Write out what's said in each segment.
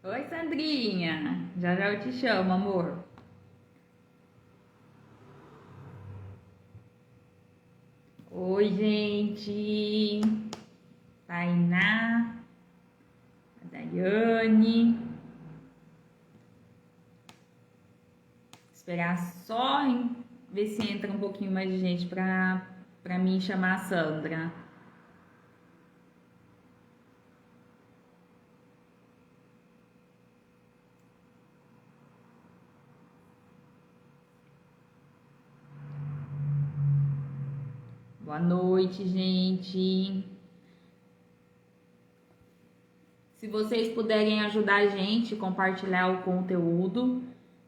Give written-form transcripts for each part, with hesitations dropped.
Oi, Sandrinha. Já já eu te chamo, amor. Oi, gente. Tainá, a Daiane. Esperar ver se entra um pouquinho mais de gente pra mim chamar a Sandra. Boa noite, gente. Se vocês puderem ajudar a gente, compartilhar o conteúdo,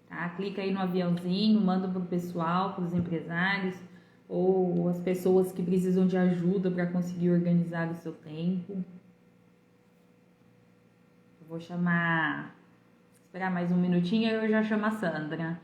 tá? Clica aí no aviãozinho, manda pro pessoal, pros empresários ou as pessoas que precisam de ajuda para conseguir organizar o seu tempo. Eu vou esperar mais um minutinho e eu já chamo a Sandra.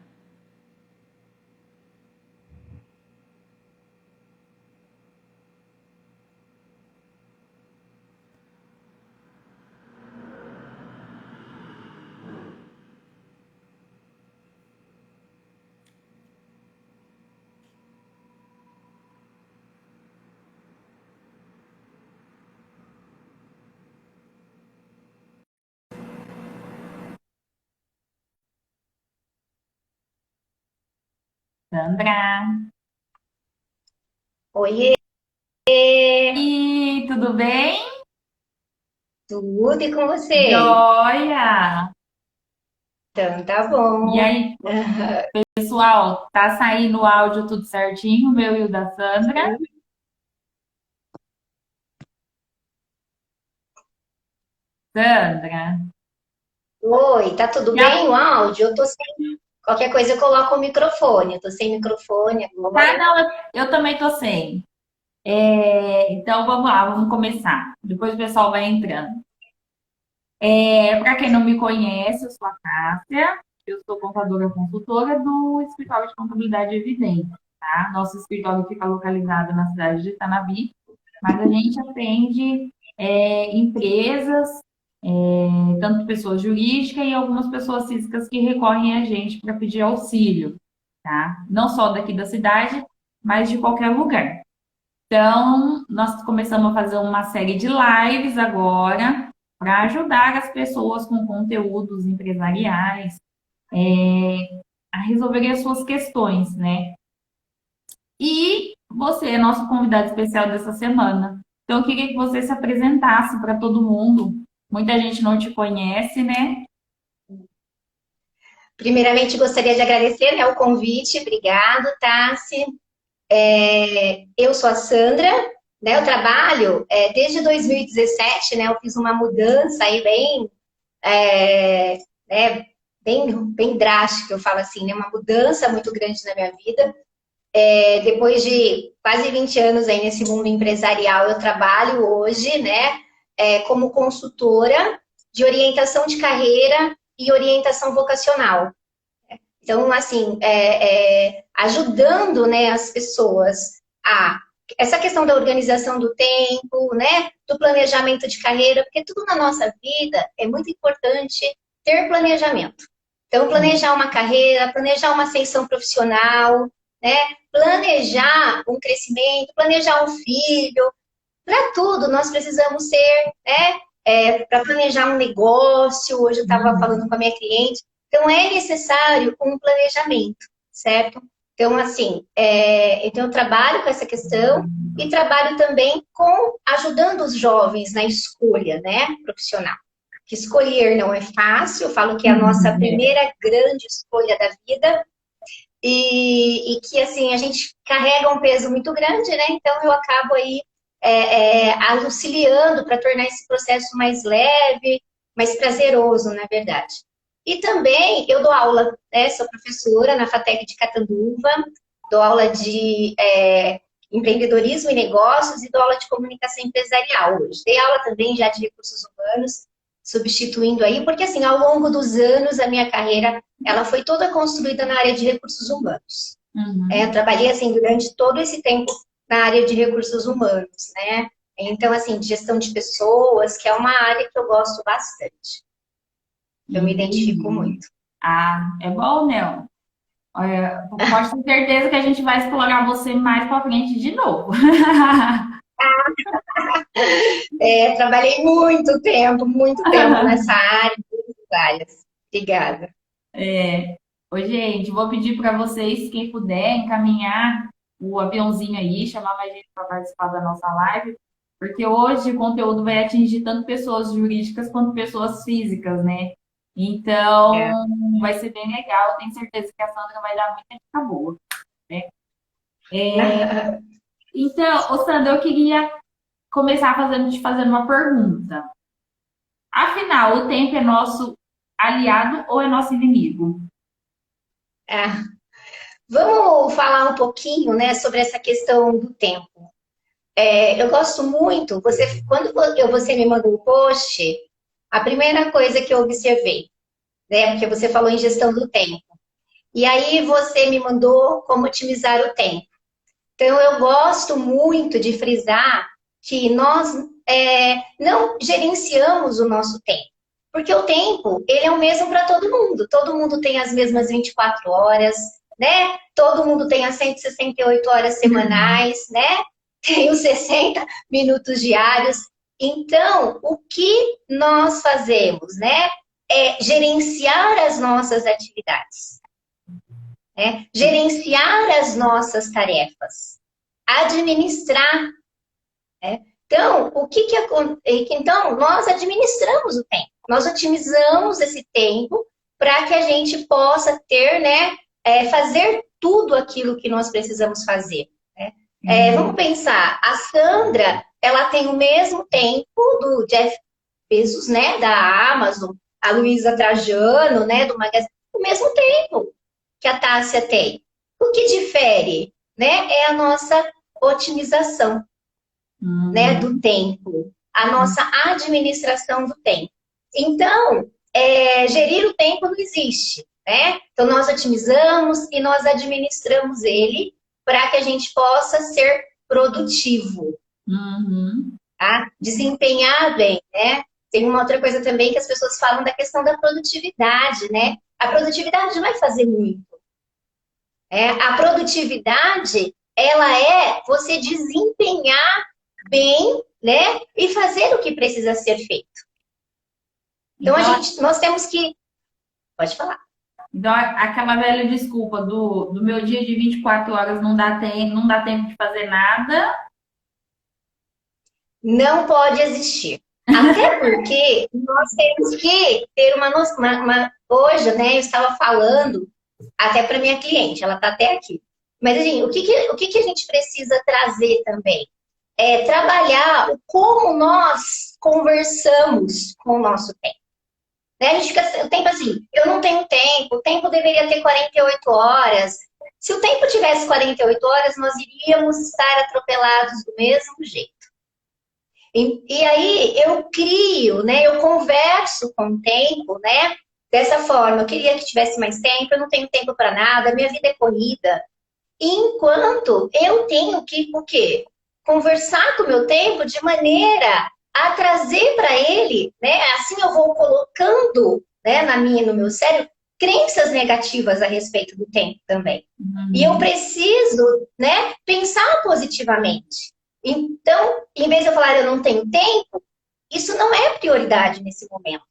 Sandra! Oiê, E tudo bem? tudo e com você? Joia! Então tá E bom. aí, pessoal, tá saindo o áudio tudo certinho, o meu e o da Sandra? Sandra? Oi, tá tudo Já bem o áudio? Eu tô sem. Qualquer coisa eu coloco o microfone. Eu tô sem microfone tá, agora. não, eu também tô sem. Então vamos lá, vamos começar. Depois o pessoal vai entrando. Para quem não me conhece, eu sou a Cássia, eu sou contadora consultora do Escritório de Contabilidade Evidente, tá? Nosso escritório fica localizado na cidade de Itanabi, mas a gente atende empresas, tanto pessoas jurídicas e algumas pessoas físicas que recorrem a gente para pedir auxílio, tá? Não só daqui da cidade, mas de qualquer lugar. Então, nós começamos a fazer uma série de lives agora para ajudar as pessoas com conteúdos empresariais a resolverem as suas questões, né? E você é nosso convidado especial dessa semana. Então, eu queria que você se apresentasse para todo mundo. Muita gente não te conhece, né? Primeiramente, gostaria de agradecer, né, o convite. Obrigado, Tassi. Eu sou a Sandra, né? Eu trabalho desde 2017, né? Eu fiz uma mudança aí é, né, bem drástica, eu falo assim, né? Uma mudança muito grande na minha vida. Depois de quase 20 anos aí nesse mundo empresarial, eu trabalho hoje, né, como consultora de orientação de carreira e orientação vocacional. Então, assim, ajudando, né, as pessoas a essa questão da organização do tempo, né, do planejamento de carreira, porque tudo na nossa vida é muito importante ter planejamento. Então, planejar uma carreira, planejar uma ascensão profissional, né, planejar um crescimento, planejar um filho, para tudo nós precisamos ser, né, para planejar um negócio. Hoje eu estava falando com a minha cliente, então é necessário um planejamento, certo? Então, assim, então eu trabalho com essa questão e trabalho também com ajudando os jovens na escolha, né, profissional. Que escolher não é fácil, eu falo que é a nossa primeira grande escolha da vida, e que assim a gente carrega um peso muito grande, né? Então eu acabo aí auxiliando para tornar esse processo mais leve, mais prazeroso, na verdade. E também eu dou aula, né? Sou professora na FATEC de Catanduva, dou aula de empreendedorismo e negócios e dou aula de comunicação empresarial hoje. Dei aula também já de recursos humanos, substituindo aí, porque assim, ao longo dos anos, a minha carreira, ela foi toda construída na área de recursos humanos. Eu Uhum. trabalhei, assim, durante todo esse tempo na área de recursos humanos, né? Então, assim, de gestão de pessoas, que é uma área que eu gosto bastante. Eu me identifico Entendi. muito. Ah, é bom, né? Olha, pode ter certeza que a gente vai explorar você mais pra frente de novo. É, trabalhei muito tempo nessa área, em muitas áreas. Obrigada. É. Ô, gente, vou pedir para vocês, quem puder, encaminhar o aviãozinho aí, chamar mais gente para participar da nossa live, porque hoje o conteúdo vai atingir tanto pessoas jurídicas quanto pessoas físicas, né? É. Então, vai ser bem legal. Tenho certeza que a Sandra vai dar muita dica boa, né? Então, ô Sandra, eu queria começar te fazendo uma pergunta. Afinal, o tempo é nosso aliado ou é nosso inimigo? É. Vamos falar um pouquinho, né, sobre essa questão do tempo. É, eu gosto muito, você me mandou o post, a primeira coisa que eu observei, né, porque você falou em gestão do tempo. E aí você me mandou como otimizar o tempo. Então eu gosto muito de frisar que nós não gerenciamos o nosso tempo. Porque o tempo, ele é o mesmo para todo mundo. Todo mundo tem as mesmas 24 horas, né? Todo mundo tem as 168 horas semanais, né? Tem os 60 minutos diários. Então, o que nós fazemos, né? É gerenciar as nossas atividades, né? Gerenciar as nossas tarefas, administrar, né? Então, o que que acontece? Então, nós administramos o tempo, nós otimizamos esse tempo para que a gente possa ter, né, fazer tudo aquilo que nós precisamos fazer, né? Vamos Uhum. pensar, a Sandra, ela tem o mesmo tempo do Jeff Bezos, né, da Amazon, a Luísa Trajano, né, do Magazine, o mesmo tempo que a Tássia tem. O que difere, né, é a nossa otimização, né, do Uhum. tempo, a nossa administração do tempo. Então, gerir o tempo não existe, né? Então, nós otimizamos e nós administramos ele para que a gente possa ser produtivo, Uhum. tá? Desempenhar bem, né? Tem uma outra coisa também que as pessoas falam da questão da produtividade, né? A produtividade não é fazer muito. A produtividade, ela é você desempenhar bem, né? E fazer o que precisa ser feito. Então, Então, nós temos que... Pode falar. então, aquela velha desculpa do meu dia de 24 horas não dá tempo de fazer nada. Não pode existir. Até porque nós temos que ter hoje, né? Eu estava falando até para minha cliente, ela está até aqui. Mas, assim, o que a gente precisa trazer também? É trabalhar o como nós conversamos com o nosso tempo. Né? A gente fica o tempo assim, eu não tenho tempo, o tempo deveria ter 48 horas. Se o tempo tivesse 48 horas, nós iríamos estar atropelados do mesmo jeito. E aí eu crio, né? Eu converso com o tempo, né? Dessa forma, eu queria que tivesse mais tempo, eu não tenho tempo para nada, minha vida é corrida. Enquanto eu tenho que, o quê? Conversar com o meu tempo de maneira a trazer para ele, né? Assim eu vou colocando, né, no meu cérebro, crenças negativas a respeito do tempo também. E eu Uhum. preciso, né, pensar positivamente. Então, em vez de eu falar eu não tenho tempo, isso não é prioridade nesse momento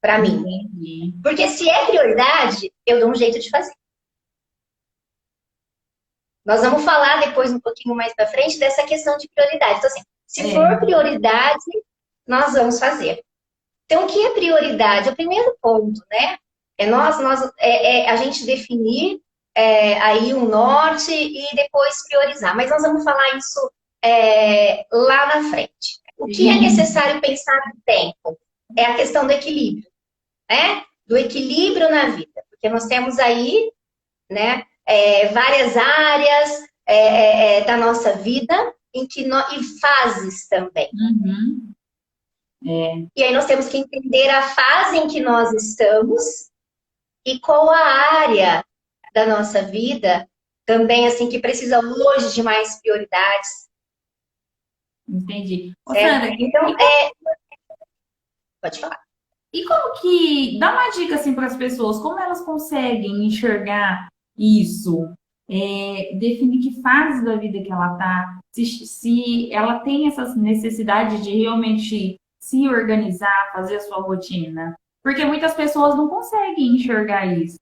para mim. Entendi. Porque se é prioridade, eu dou um jeito de fazer. Nós vamos falar depois, um pouquinho mais para frente, dessa questão de prioridade. Então, assim, se É. for prioridade, nós vamos fazer. Então, o que é prioridade? O primeiro ponto, né? A gente definir aí um norte e depois priorizar. Mas nós vamos falar isso lá na frente. O que é Sim. necessário pensar no tempo? É a questão do equilíbrio, né? Do equilíbrio na vida. Porque nós temos aí, né, várias áreas da nossa vida e fases também. Uhum. É. E aí nós temos que entender a fase em que nós estamos e qual a área da nossa vida também assim que precisa hoje de mais prioridades, Entendi. Ô, certo? Sandra, Então, pode falar. E como que, dá uma dica assim para as pessoas, como elas conseguem enxergar isso? Definir que fase da vida que ela está, se ela tem essa necessidade de realmente se organizar, fazer a sua rotina. Porque muitas pessoas não conseguem enxergar isso.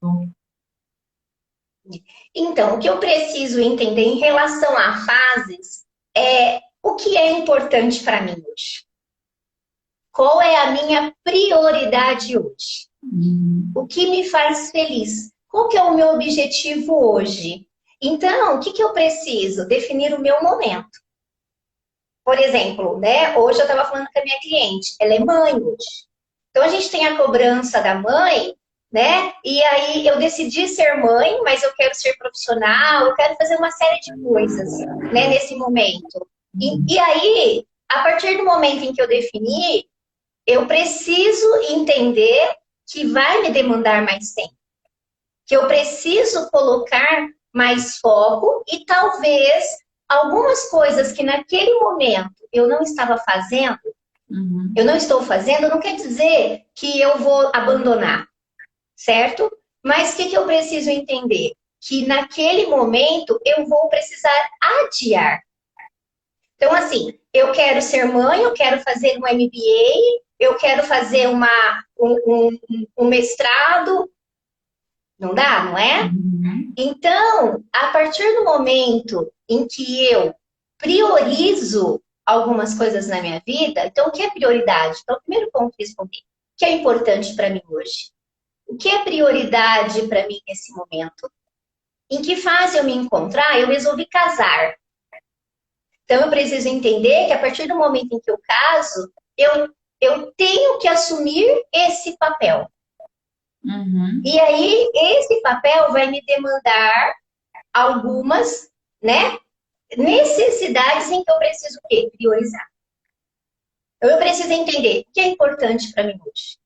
Então, o que eu preciso entender em relação a fases é o que é importante para mim hoje. Qual é a minha prioridade hoje? Uhum. O que me faz feliz? Qual que é o meu objetivo hoje? Então, o que eu preciso? Definir o meu momento. Por exemplo, né? Hoje eu estava falando com a minha cliente, ela é mãe hoje. Então a gente tem a cobrança da mãe, né? E aí eu decidi ser mãe, mas eu quero ser profissional, eu quero fazer uma série de coisas, né, nesse momento. E aí, a partir do momento em que eu defini, eu preciso entender que vai me demandar mais tempo, que eu preciso colocar mais foco e talvez algumas coisas que naquele momento eu não estava fazendo, Uhum. eu não estou fazendo, não quer dizer que eu vou abandonar, certo? Mas o que eu preciso entender? Que naquele momento eu vou precisar adiar. Então, assim, eu quero ser mãe, eu quero fazer um MBA, eu quero fazer um mestrado. Não dá, não é? Uhum. Então, a partir do momento em que eu priorizo algumas coisas na minha vida, então o que é prioridade? Então, o primeiro ponto que eu respondi, o que é importante para mim hoje? O que é prioridade para mim nesse momento? Em que fase eu me encontrar? Eu resolvi casar. Então, eu preciso entender que a partir do momento em que eu caso, eu tenho que assumir esse papel. Uhum. E aí, esse papel vai me demandar algumas, né, necessidades em que eu preciso o quê? Priorizar. Então, eu preciso entender o que é importante para mim hoje.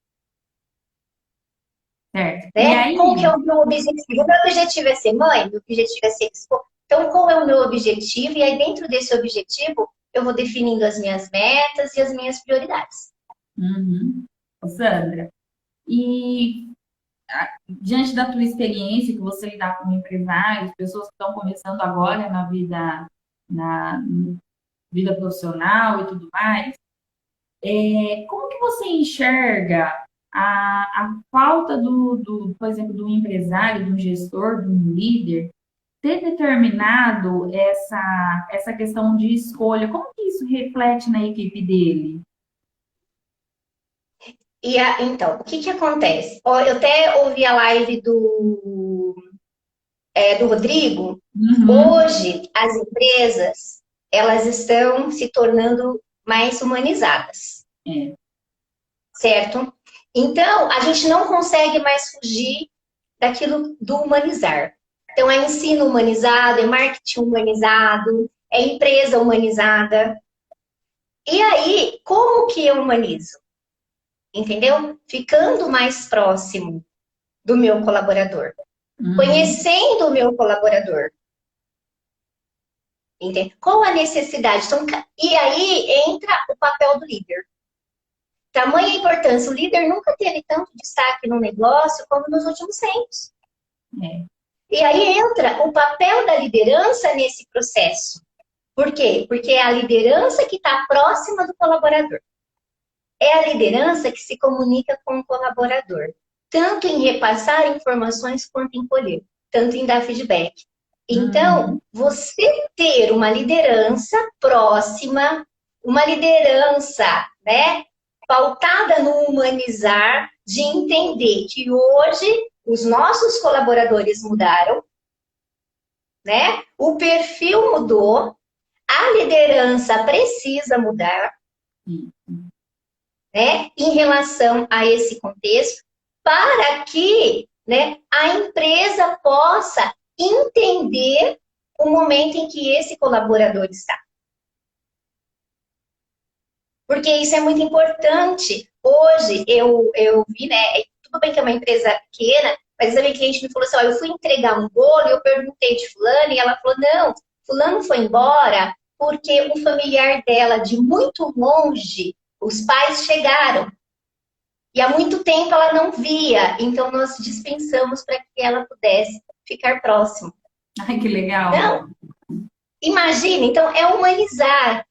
Certo. E Né? Qual que é aí, o meu objetivo? O meu objetivo é ser mãe, o meu objetivo é ser esposa. Então, qual é o meu objetivo? E aí, dentro desse objetivo, eu vou definindo as minhas metas e as minhas prioridades. uhum. Sandra, e diante da tua experiência, que você lidar com empresários, pessoas que estão começando agora na vida profissional e tudo mais, como que você enxerga a falta por exemplo, do empresário, do gestor, do líder, ter determinado essa questão de escolha? Como que isso reflete na equipe dele? Então, o que acontece? Ó, eu até ouvi a live do Rodrigo. Uhum. Hoje, as empresas, elas estão se tornando mais humanizadas, É. certo? Então, a gente não consegue mais fugir daquilo do humanizar. Então, é ensino humanizado, é marketing humanizado, é empresa humanizada. E aí, como que eu humanizo? Entendeu? Ficando mais próximo do meu colaborador, Uhum. conhecendo o meu colaborador. Entende? Qual a necessidade? Então, e aí entra o papel do líder. Tamanha importância. O líder nunca teve tanto destaque no negócio como nos últimos tempos. É. E aí entra o papel da liderança nesse processo. Por quê? Porque é a liderança que está próxima do colaborador. É a liderança que se comunica com o colaborador, tanto em repassar informações quanto em colher, tanto em dar feedback. Então, Uhum. você ter uma liderança próxima, uma liderança, né, pautada no humanizar, de entender que hoje os nossos colaboradores mudaram, né? O perfil mudou, a liderança precisa mudar, Sim. né, em relação a esse contexto, para que, né, a empresa possa entender o momento em que esse colaborador está. Porque isso é muito importante. Hoje eu vi, né? Tudo bem que é uma empresa pequena, mas também cliente me falou assim: ó, eu fui entregar um bolo e eu perguntei de fulano, e ela falou: não, fulano foi embora porque um familiar dela de muito longe, os pais chegaram. E há muito tempo ela não via, então nós dispensamos para que ela pudesse ficar próximo. Ai, que legal. Não, imagina, então é humanizar,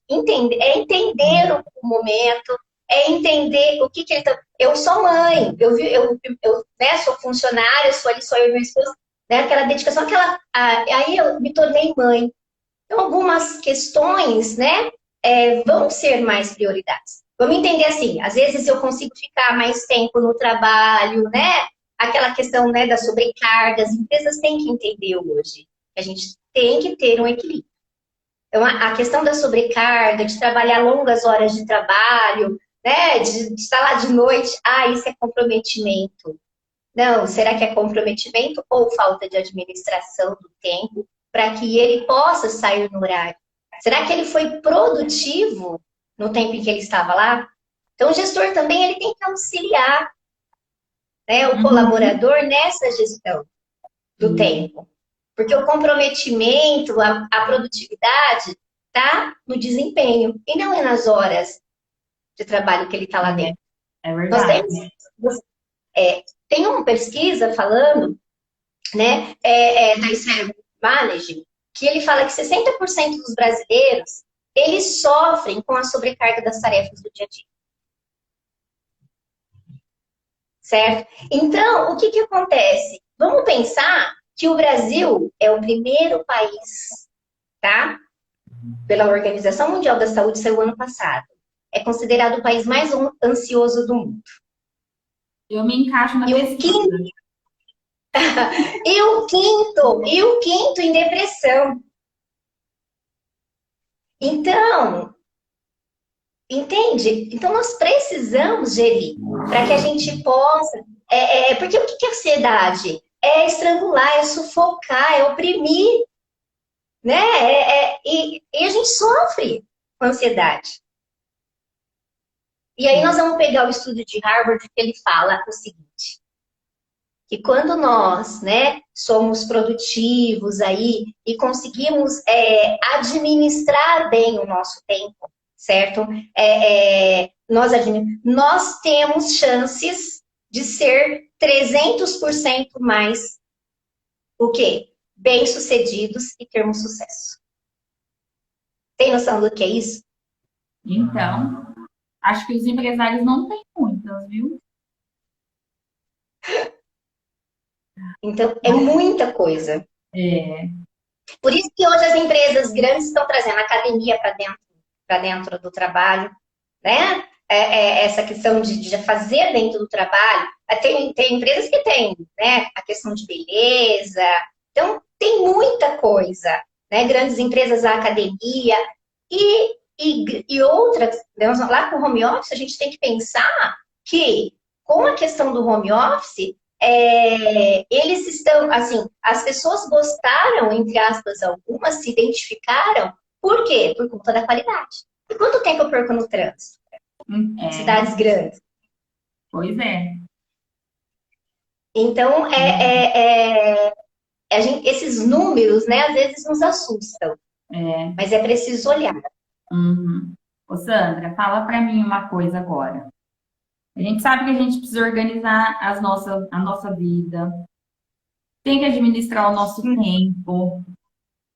entender, é entender o momento, é entender o que, que ele tá. Eu sou mãe, né, sou funcionária, sou ali, sou eu e minha esposa, né, aquela dedicação, aí eu me tornei mãe. Então, algumas questões, né, vão ser mais prioridades. Vamos entender assim, às vezes eu consigo ficar mais tempo no trabalho, né? Aquela questão, né, da sobrecarga, as empresas têm que entender hoje que a gente tem que ter um equilíbrio. Então, a questão da sobrecarga, de trabalhar longas horas de trabalho, né, de estar lá de noite, isso é comprometimento. Não, será que é comprometimento ou falta de administração do tempo para que ele possa sair no horário? Será que ele foi produtivo no tempo em que ele estava lá? Então, o gestor também ele tem que auxiliar, né, o Uhum. colaborador nessa gestão do tempo. Porque o comprometimento, a produtividade, está no desempenho e não é nas horas de trabalho que ele está lá É, dentro. é Nós temos, verdade. tem uma pesquisa falando, né, da Sphere Management, que ele fala que 60% dos brasileiros, eles sofrem com a sobrecarga das tarefas do dia a dia, certo? Então, o que que acontece? Vamos pensar que o Brasil é o primeiro país, tá? Pela Organização Mundial da Saúde, saiu ano passado. É considerado o país mais ansioso do mundo. Eu me encaixo na E o pesquisa. quinto, e o quinto em depressão. Então, entende? Então, nós precisamos gerir para que a gente possa. Porque o que é ansiedade? É estrangular, é sufocar, é oprimir, né? E a gente sofre com ansiedade. E aí nós vamos pegar o estudo de Harvard que ele fala o seguinte, que quando nós, né, somos produtivos aí e conseguimos administrar bem o nosso tempo, certo? Nós temos chances de ser 300% mais o quê? Bem-sucedidos e termos sucesso. Tem noção do que é isso? Então, acho que os empresários não têm muitas, viu? Então, é muita coisa. É, Por isso que hoje as empresas grandes estão trazendo a academia para dentro do trabalho, né? Essa questão de fazer dentro do trabalho. Tem empresas que têm, né? A questão de beleza. Então, tem muita coisa, né? Grandes empresas, a academia e outras. Né? Lá com o home office, a gente tem que pensar que com a questão do home office, eles estão, assim, as pessoas gostaram, entre aspas, algumas se identificaram, por quê? Por conta da qualidade. E quanto tempo eu perco no trânsito? é, Cidades grandes. pois é. Então, esses números, né, às vezes nos assustam, É. mas é preciso olhar. Uhum. Ô, Sandra, fala para mim uma coisa agora. A gente sabe que a gente precisa organizar a nossa vida, tem que administrar o nosso tempo,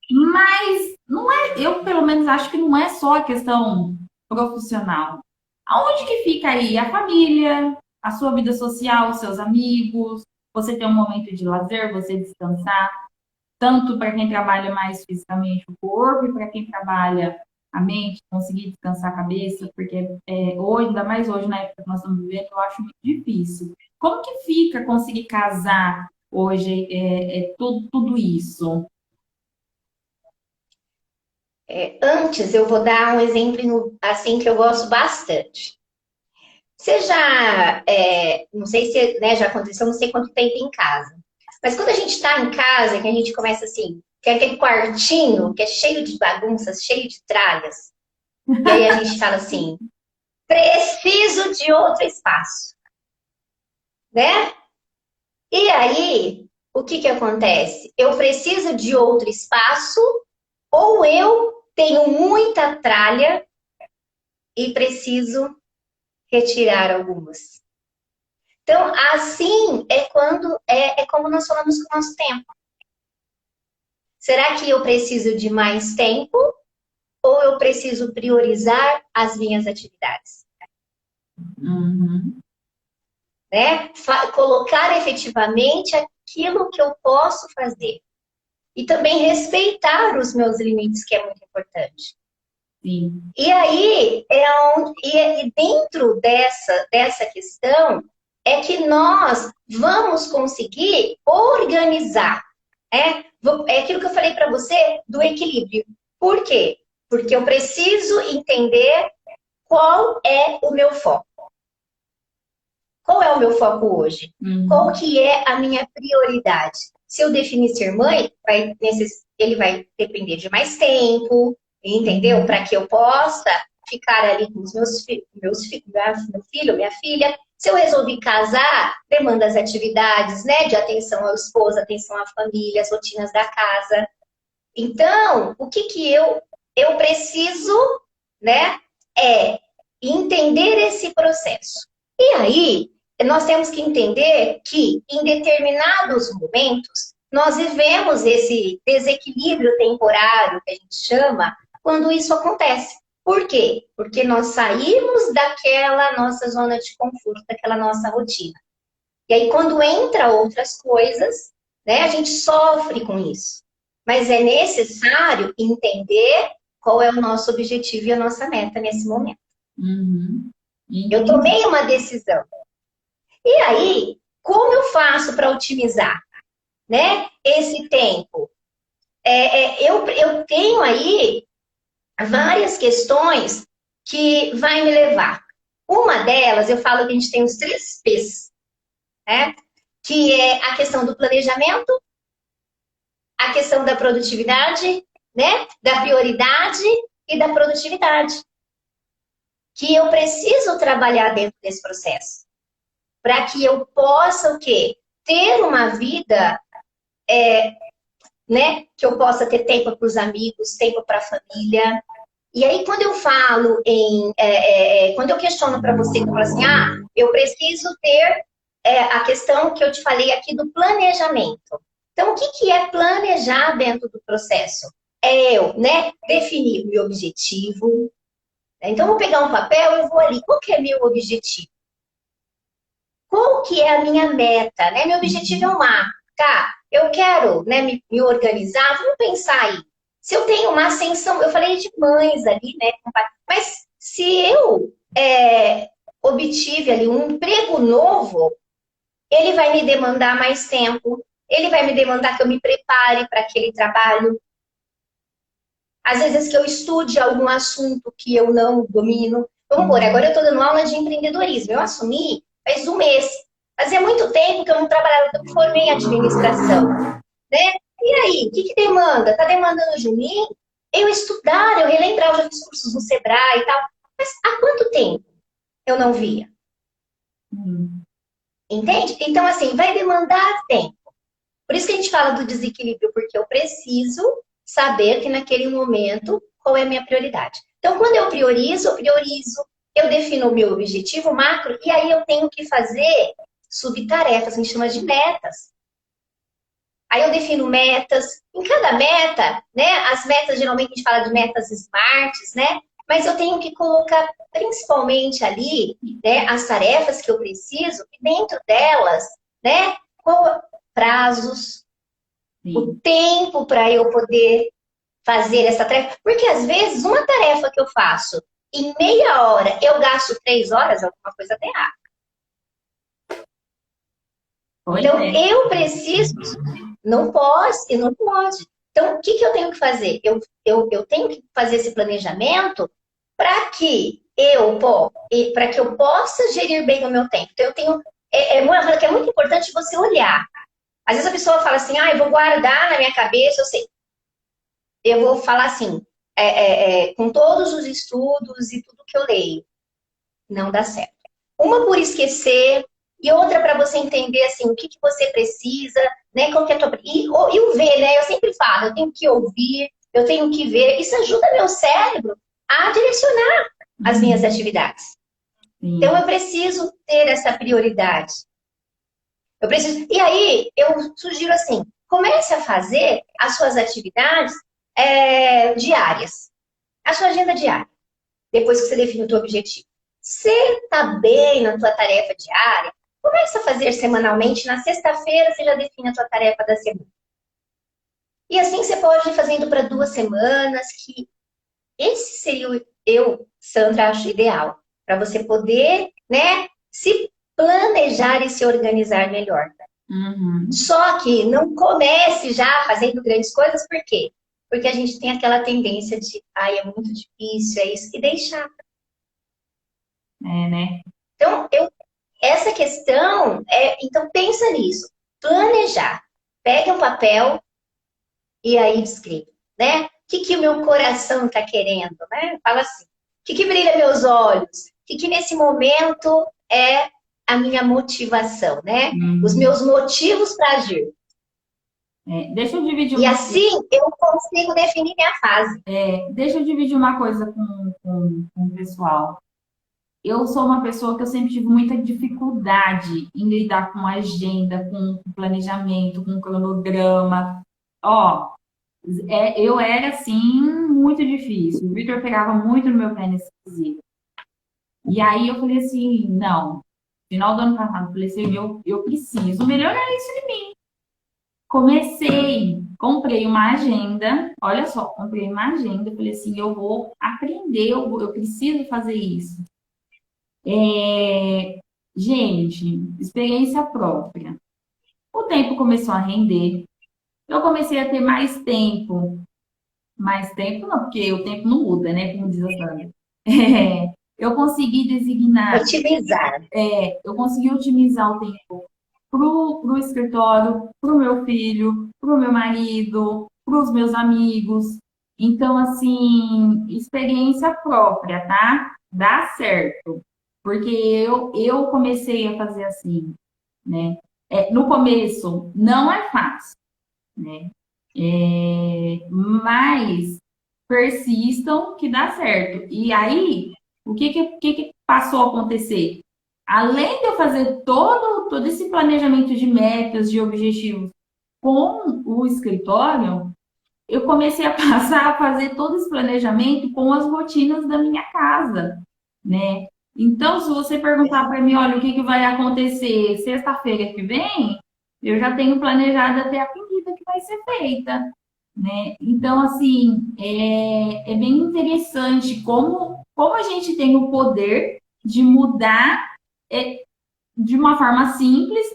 mas não é, eu pelo menos acho que não é só a questão profissional. Aonde que fica aí a família, a sua vida social, os seus amigos, você ter um momento de lazer, você descansar, tanto para quem trabalha mais fisicamente o corpo e para quem trabalha a mente, conseguir descansar a cabeça, porque hoje, ainda mais hoje na época que nós estamos vivendo, eu acho muito difícil. Como que fica conseguir casar hoje tudo isso? Antes, eu vou dar um exemplo assim que eu gosto bastante. Você já, não sei se, né, já aconteceu, não sei quanto tempo em casa. Mas quando a gente está em casa, que a gente começa assim, tem aquele quartinho que é cheio de bagunças, cheio de tralhas. E aí a gente fala assim, preciso de outro espaço, né? E aí, o que que acontece? Eu preciso de outro espaço ou eu tenho muita tralha e preciso retirar algumas. Então, assim é quando é como nós falamos com o nosso tempo. Será que eu preciso de mais tempo ou eu preciso priorizar as minhas atividades? Uhum. Né? Colocar efetivamente aquilo que eu posso fazer. E também respeitar os meus limites, que é muito importante. Sim. E aí, e dentro dessa questão, é que nós vamos conseguir organizar. É aquilo que eu falei para você do equilíbrio. Por quê? Porque eu preciso entender qual é o meu foco. Qual é o meu foco hoje? Qual que é a minha prioridade? Se eu definir ser mãe, ele vai depender de mais tempo, entendeu? Para que eu possa ficar ali com os meu filho, minha filha. Se eu resolvi casar, demanda as atividades, né? De atenção ao esposo, atenção à família, as rotinas da casa. Então, o que eu preciso, né? É entender esse processo. E aí, nós temos que entender que em determinados momentos nós vivemos esse desequilíbrio temporário que a gente chama quando isso acontece. Por quê? Porque nós saímos daquela nossa zona de conforto, daquela nossa rotina. E aí, quando entra outras coisas, né, a gente sofre com isso. Mas é necessário entender qual é o nosso objetivo e a nossa meta nesse momento. Uhum. Eu tomei uma decisão. E aí, como eu faço para otimizar, né, esse tempo? Eu tenho aí várias questões que vai me levar. Uma delas, eu falo que a gente tem os 3 P's, né? Que é a questão do planejamento, a questão da produtividade, né? Da prioridade e da produtividade. Que eu preciso trabalhar dentro desse processo. Para que eu possa o quê? Ter uma vida, né? Que eu possa ter tempo para os amigos, tempo para a família. E aí, quando eu falo quando eu questiono para você, que eu falo assim, eu preciso ter a questão que eu te falei aqui do planejamento. Então, o que é planejar dentro do processo? É eu, né, definir o meu objetivo. Então, eu vou pegar um papel e vou ali, qual que é meu objetivo? Qual que é a minha meta, né? Meu objetivo é um marco, tá? Eu quero, né, me organizar, vamos pensar aí. Se eu tenho uma ascensão, eu falei de mães ali, né? Mas se eu obtive ali um emprego novo, ele vai me demandar mais tempo, ele vai me demandar que eu me prepare para aquele trabalho. Às vezes que eu estude algum assunto que eu não domino. Vamos por, agora eu estou dando aula de empreendedorismo. Eu assumi faz um mês. Fazia muito tempo que eu não trabalhava, eu me formei em administração. Né? E aí, o que demanda? Está demandando de mim eu estudar, eu relembrar, eu já fiz cursos no Sebrae e tal. Mas há quanto tempo eu não via? Entende? Então, assim, vai demandar tempo. Por isso que a gente fala do desequilíbrio, porque eu preciso saber que naquele momento qual é a minha prioridade. Então, quando eu priorizo, eu defino o meu objetivo macro e aí eu tenho que fazer subtarefas, a gente chama de metas. Aí eu defino metas. Em cada meta, né? As metas, geralmente a gente fala de metas smarts, né? Mas eu tenho que colocar principalmente ali, né, as tarefas que eu preciso e dentro delas, né, prazos, sim, o tempo para eu poder fazer essa tarefa. Porque às vezes uma tarefa que eu faço em meia hora, eu gasto 3 horas, alguma coisa tá errada. Então, eu preciso, não pode, não pode. Então, o que eu tenho que fazer? Eu tenho que fazer esse planejamento para que eu possa gerir bem o meu tempo. Então, eu tenho, que é muito importante você olhar. Às vezes a pessoa fala assim, eu vou guardar na minha cabeça, eu sei. Eu vou falar assim, com todos os estudos e tudo que eu leio. Não dá certo. Uma por esquecer, e outra para você entender assim, o que você precisa, né? Qual que é a tua... e o ver, né? Eu sempre falo, eu tenho que ouvir, eu tenho que ver. Isso ajuda meu cérebro a direcionar as minhas atividades. Então, sim. eu preciso ter essa prioridade. Eu preciso. E aí, eu sugiro assim: comece a fazer as suas atividades diárias, a sua agenda diária, depois que você define o teu objetivo. Você está bem na tua tarefa diária, comece a fazer semanalmente. Na sexta-feira, você já define a tua tarefa da semana. E assim você pode ir fazendo para 2 semanas, que esse seria eu, Sandra, acho ideal, para você poder, né, se planejar e se organizar melhor. Uhum. Só que não comece já fazendo grandes coisas, por quê? Porque a gente tem aquela tendência de, ai, é muito difícil, é isso, e deixar. É, né? Então, essa questão, então pensa nisso, planejar. Pega um papel e aí descreva, né? O que o meu coração está querendo, né? Fala assim, o que brilha meus olhos? O que nesse momento é a minha motivação, né? Os Uhum. meus motivos para agir. Deixa eu dividir E uma assim eu consigo definir minha fase. deixa eu dividir uma coisa com o pessoal. Eu sou uma pessoa que eu sempre tive muita dificuldade em lidar com agenda, com planejamento, com cronograma. Ó, eu era assim muito difícil. O Victor pegava muito no meu pé nesse quesito. E aí eu falei assim, não. Final do ano passado, eu falei assim, eu preciso melhorar isso em mim. Comprei uma agenda. Olha só, comprei uma agenda. Falei assim, eu vou aprender, eu preciso fazer isso. É, gente, experiência própria. O tempo começou a render. Eu comecei a ter mais tempo. Mais tempo não, porque o tempo não muda, né? Como diz a Sandra. Eu consegui designar, Otimizar. eu consegui otimizar o tempo pro escritório, pro meu filho, pro meu marido, pros meus amigos. Então, assim, experiência própria, tá? Dá certo. Porque eu comecei a fazer assim, né? No começo não é fácil, né? Mas persistam que dá certo. E aí, o que passou a acontecer? Além de eu fazer todo esse planejamento de metas, de objetivos com o escritório, eu comecei a passar a fazer todo esse planejamento com as rotinas da minha casa, né? Então, se você perguntar para mim, olha, o que vai acontecer sexta-feira que vem, eu já tenho planejado até a comida que vai ser feita, né? Então, assim, é bem interessante como a gente tem o poder de mudar de uma forma simples,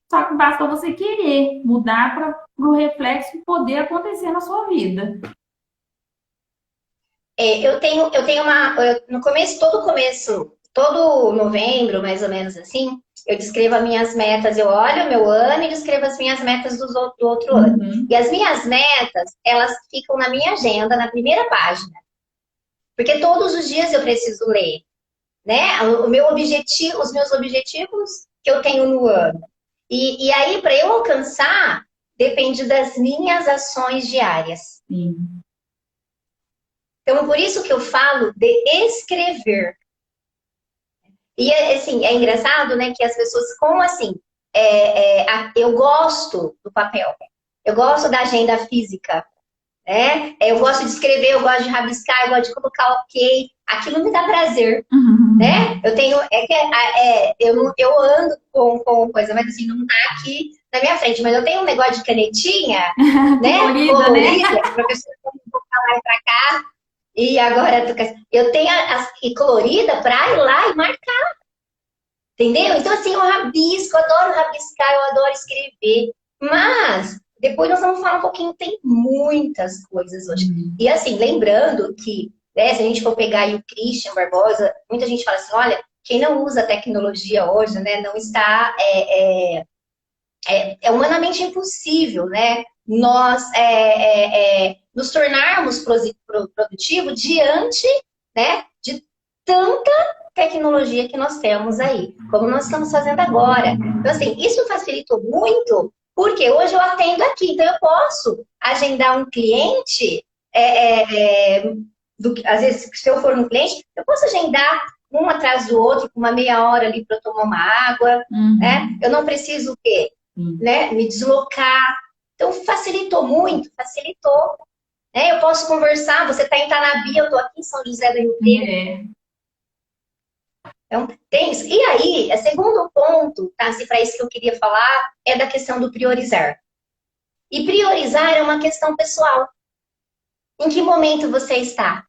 só que basta você querer mudar para o reflexo poder acontecer na sua vida. Eu tenho no começo, todo novembro, mais ou menos assim, eu descrevo as minhas metas, eu olho o meu ano e descrevo as minhas metas do outro ano. Uhum. E as minhas metas, elas ficam na minha agenda, na primeira página. Porque todos os dias eu preciso ler, né? O meu objetivo, os meus objetivos que eu tenho no ano. E aí, para eu alcançar, depende das minhas ações diárias. Sim. Então, por isso que eu falo de escrever. E, assim, é engraçado, né, que as pessoas, como assim? Eu gosto do papel, eu gosto da agenda física, né? Eu gosto de escrever, eu gosto de rabiscar, eu gosto de colocar ok. Aquilo me dá prazer, né? Uhum. Eu tenho, eu ando com coisa, mas assim, não tá aqui na minha frente, mas eu tenho um negócio de canetinha, né? Colorida, né? Colorida, que a professora vai pra cá, e agora eu tenho e colorida pra ir lá e marcar, entendeu? Então, assim, eu rabisco, eu adoro rabiscar, eu adoro escrever, mas depois nós vamos falar um pouquinho, tem muitas coisas hoje. E assim, lembrando que, né, se a gente for pegar aí o Christian Barbosa, muita gente fala assim, olha, quem não usa tecnologia hoje, né, não está, é humanamente impossível, né, nós nos tornarmos produtivos diante, né, de tanta tecnologia que nós temos aí, como nós estamos fazendo agora. Então, assim, isso facilitou muito, porque hoje eu atendo aqui, então eu posso agendar um cliente, às vezes, se eu for um cliente, eu posso agendar um atrás do outro, com uma meia hora ali para eu tomar uma água, né? Eu não preciso o quê? Né? Me deslocar. Então, facilitou muito, facilitou. Né? Eu posso conversar, você está em Tanabi, eu estou aqui em São José do Rio Preto. Então, tem isso. E aí, o segundo ponto, tá? Se para isso que eu queria falar, é da questão do priorizar. E priorizar é uma questão pessoal. Em que momento você está?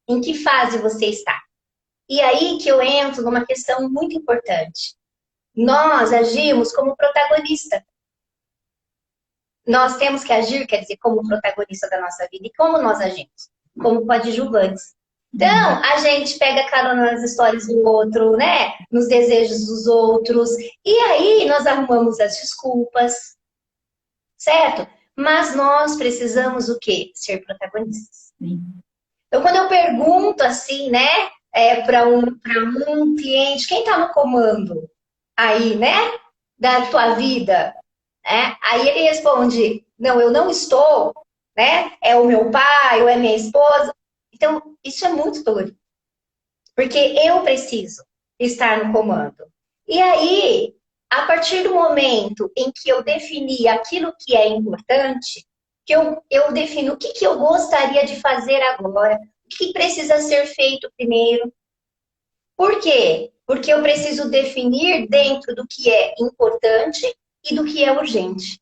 Em que fase você está? E aí que eu entro numa questão muito importante. Nós agimos como protagonista. Nós temos que agir, quer dizer, como protagonista da nossa vida. E como nós agimos? Como coadjuvantes. Então, a gente pega carona nas histórias do outro, né? Nos desejos dos outros. E aí nós arrumamos as desculpas, certo? Mas nós precisamos o quê? Ser protagonistas. Então, quando eu pergunto assim, né? Para um cliente, quem está no comando aí, né? Da tua vida? Aí ele responde, não, eu não estou, né? É o meu pai ou é minha esposa. Então, isso é muito dolorido. Porque eu preciso estar no comando. E aí, a partir do momento em que eu defini aquilo que é importante, que eu defino o que eu gostaria de fazer agora, o que precisa ser feito primeiro. Por quê? Porque eu preciso definir dentro do que é importante e do que é urgente.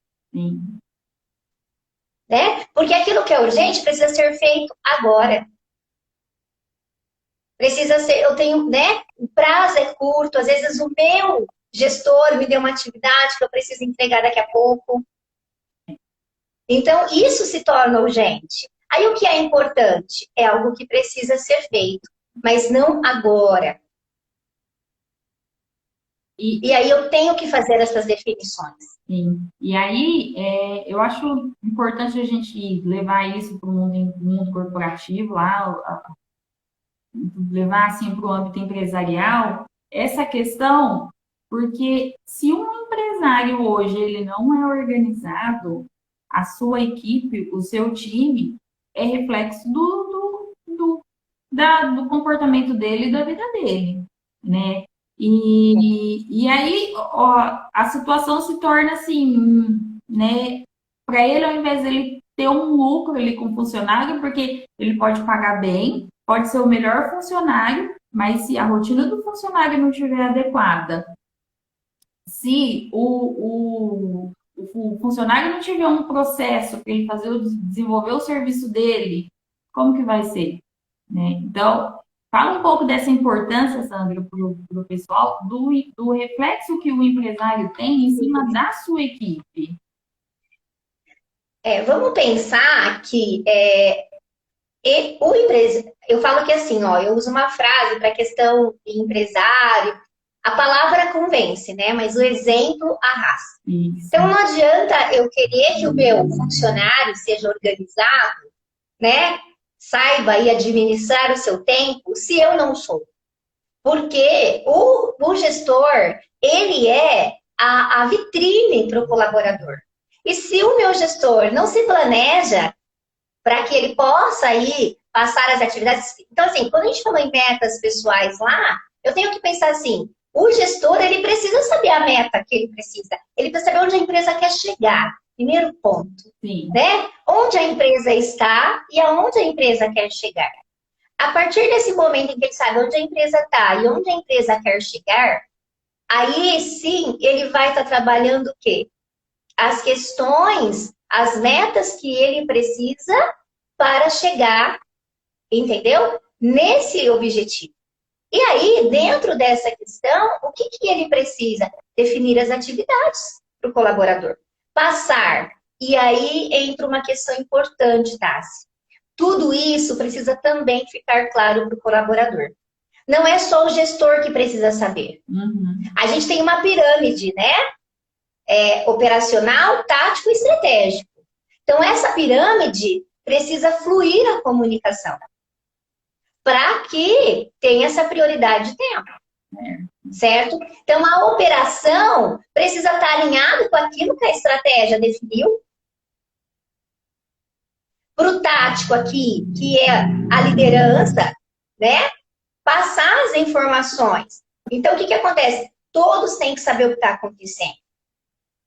Né? Porque aquilo que é urgente precisa ser feito agora. Precisa ser, eu tenho, né? O prazo é curto, às vezes o meu gestor me deu uma atividade que eu preciso entregar daqui a pouco. Então, isso se torna urgente. Aí o que é importante? É algo que precisa ser feito, mas não agora. E aí eu tenho que fazer essas definições. Sim. E aí, eu acho importante a gente levar isso para o mundo corporativo, levar assim para o âmbito empresarial, essa questão, porque se um empresário hoje ele não é organizado, a sua equipe, o seu time, é reflexo do comportamento dele e da vida dele, né? E aí ó, a situação se torna assim, né? Para ele, ao invés dele ter um lucro ali com o funcionário, porque ele pode pagar bem, pode ser o melhor funcionário, mas se a rotina do funcionário não estiver adequada, se o funcionário não tiver um processo para ele desenvolver o serviço dele, como que vai ser? Né? Então, fala um pouco dessa importância, Sandra, para o pessoal, do reflexo que o empresário tem em cima da sua equipe. Vamos pensar que eu falo que assim, ó, eu uso uma frase para a questão de empresário, a palavra convence, né? Mas o exemplo arrasta. Isso. Então não adianta eu querer que o meu funcionário seja organizado, né? Saiba aí administrar o seu tempo, se eu não sou. Porque o gestor, ele é a vitrine para o colaborador. E se o meu gestor não se planeja para que ele possa aí passar as atividades. Então, assim, quando a gente falou em metas pessoais lá, eu tenho que pensar assim, o gestor, ele precisa saber a meta que ele precisa. Ele precisa saber onde a empresa quer chegar. Primeiro ponto. Sim. Né? Onde a empresa está e aonde a empresa quer chegar. A partir desse momento em que ele sabe onde a empresa está e onde a empresa quer chegar, aí sim ele vai estar trabalhando o quê? As questões, as metas que ele precisa para chegar, entendeu? Nesse objetivo. E aí, dentro dessa questão, o que ele precisa? Definir as atividades para o colaborador. Passar. E aí entra uma questão importante, Tassi. Tudo isso precisa também ficar claro para o colaborador. Não é só o gestor que precisa saber. Uhum. A gente tem uma pirâmide, né? Operacional, tático e estratégico. Então, essa pirâmide precisa fluir a comunicação para que tenha essa prioridade de tempo. Certo? Então, a operação precisa estar alinhada com aquilo que a estratégia definiu. Para o tático aqui, que é a liderança, né? passar as informações. Então, o que acontece? Todos têm que saber o que está acontecendo.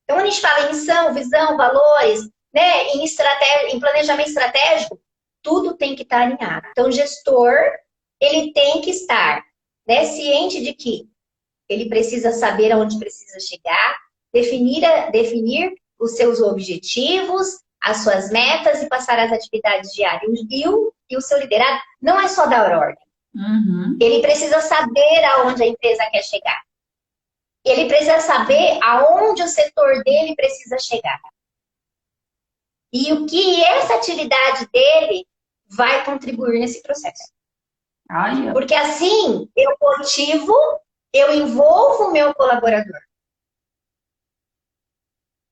Então, quando a gente fala em missão, visão, valores, né, em planejamento estratégico, tudo tem que estar alinhado. Então, o gestor, ele tem que estar, né, ciente de que ele precisa saber aonde precisa chegar, definir os seus objetivos, as suas metas e passar as atividades diárias. E o seu liderado não é só dar ordem. Uhum. Ele precisa saber aonde a empresa quer chegar. Ele precisa saber aonde o setor dele precisa chegar. E o que essa atividade dele vai contribuir nesse processo. Ai, Porque assim eu motivo, eu envolvo o meu colaborador